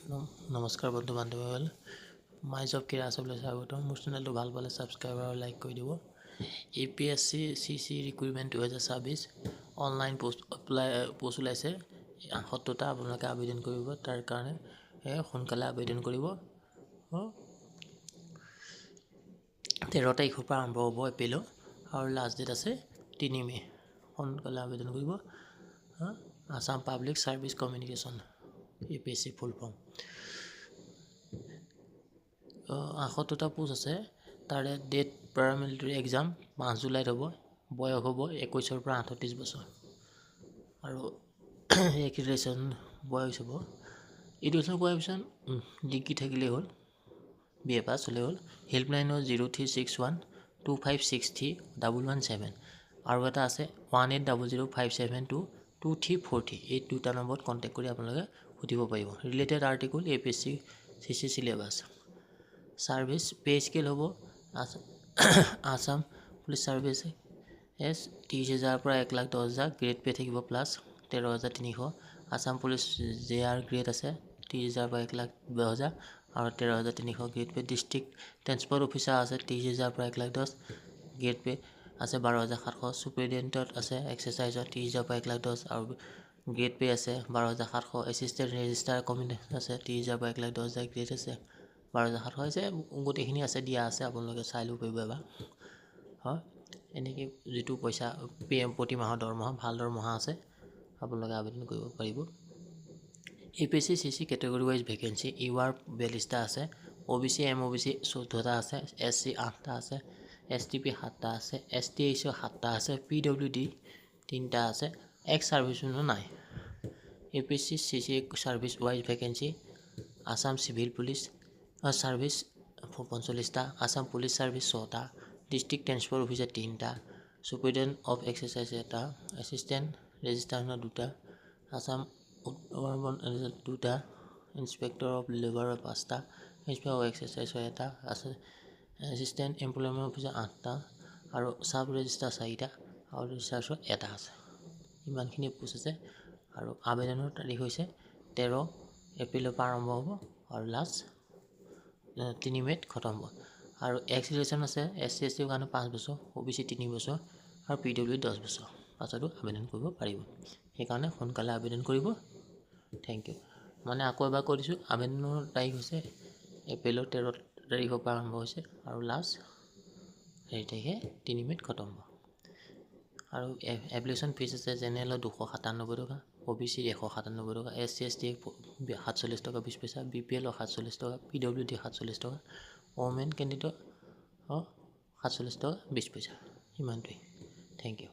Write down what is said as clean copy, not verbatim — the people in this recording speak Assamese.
নমস্কাৰ বন্ধু বান্ধৱীসকল মাই জব কেৰিয়াৰ আছলৈ স্বাগতম মোৰ চেনেলটো ভাল পালে ছাবস্ক্ৰাইব আৰু লাইক কৰি দিব APSC CC recruitment 2026 online post ওলাইছে 70টা আপোনালোকে আবেদন কৰিব তাৰ কাৰণে সোনকালে আবেদন কৰিব 13 তাৰিখৰ পৰা আৰম্ভ হ'ব এপ্ৰিলৰ আৰু লাষ্ট ডেট আছে 3 মে সোনকালে আবেদন কৰিব Assam public service communication APSC full form 70টা পোষ্ট আছে তাৰে ডেট পেৰামিলিটাৰী এক্সাম 5 জুলাইত হ'ব বয়স হ'ব 21 পৰা 38 বছৰ আৰু এক্ৰিডিটেশ্যন বয়স হ'ব এডুকেশ্যন কোৱালিফিকেশ্যন ডিগ্ৰী থাকিলে হ'ল BA পাছ হ'লে হ'ল হেল্পলাইনৰ 0361 2563 আৰু এটা আছে 18005722 2340 এই দুটা নম্বৰত কন্টাক্ট কৰি আপোনালোকে সুধিব পাৰিব related article APSC CC syllabus service pay scale হবো আসাম পুলিশ সাৰ্ভিস 30,000 পৰা 1,10,000 গ্ৰেড পে থাকিব plus 13,300 Assam police JR grade আছে 30,000 পৰা 1,10,000 আৰু 13,300 grade pay district transport officer আছে 30,000 পৰা 1,10,000 গ্ৰেড পে আছে 12,700 সুপাৰিনটেণ্ডেণ্ট আছে এক্সাৰসাইজত 30,000 পৰা 1,10,000 আৰু গ্ৰেড পে আছে 12,700 এসিস্ট্যান্ট ৰেজিস্ট্ৰাৰ কমিটি আছে 30,000 পৰা 1,10,000 গ্ৰেড আছে 12,700 হৈছে গোটেইখিনি আছে দিয়া আছে আপোনালোকে চাই লব পাৰিব এবাৰ হয় এনেকৈ যেটো পইচা PM প্ৰতি মাহৰ দৰমহা ভাল দৰমহা আছে আপোনালোকে আবেদন কৰিব পাৰিব APSC CC category wise vacancy UR 42টা আছে OBC MOBC 14টা আছে SC 8টা আছে STP 7টা আছে STH 7টা আছে PWD 3টা আছে এক্স সাৰ্ভিসমেন নাই APSC CC service wise vacancy Assam civil police service 45টা আসাম পুলিশ সার্ভিস 6টা ডিস্ট্রিক্ট ট্রান্সপোর্ট অফিসার 3টা সুপারিনটেন্ডেন্ট অফ এক্সারসাইজ 1টা অ্যাসিস্ট্যান্ট রেজিস্ট্রার 2টা আসাম 2টা ইন্সপেক্টর অফ লেবার 5টা ইন্সপেক্টর অফ এক্সারসাইজ 1টা আছে অ্যাসিস্ট্যান্ট এমপ্লয়মেন্ট অফিসার 8টা আৰু সাব ৰেজিস্ট্ৰাৰ 4টা আৰু ৰিসাৰ্চৰ 1টা আছে ইমানখিনি পোষ্ট আছে আৰু আবেদনৰ তাৰিখ হৈছে 13 এপ্ৰিলৰ পৰা আৰম্ভ হ'ব আৰু লাষ্ট 3 মেত খতম হ'ব আৰু এক্সিলেশন আছে SC ST কাৰণে 5 বছৰ OBC 3 বছৰ আৰু PWD 10 বছৰ পাছতো আবেদন কৰিব পাৰিব সেইকাৰণে সোনকালে আবেদন কৰিব থ্যাংক ইউ মানে আকৌ এবাৰ কৈ দিছো আবেদনৰ তাৰিখ হৈছে এপ্ৰিলৰ 13 তাৰিখৰ পৰা আৰম্ভ হৈছে আৰু লাষ্ট এই তাৰিখে 3 মেত খতম হ'ব আৰু এপ্লিকেশন ফিজ আছে জেনেৰেলৰ 297 টকা OBC 197 টকা SC ST 47 টকা 20 পইচা BPL 47 টকা PWD 47 টকা ওমেন ক্যান্ডিডেট 47 টকা 20 পইচা ইমানটোই থ্যাংক ইউ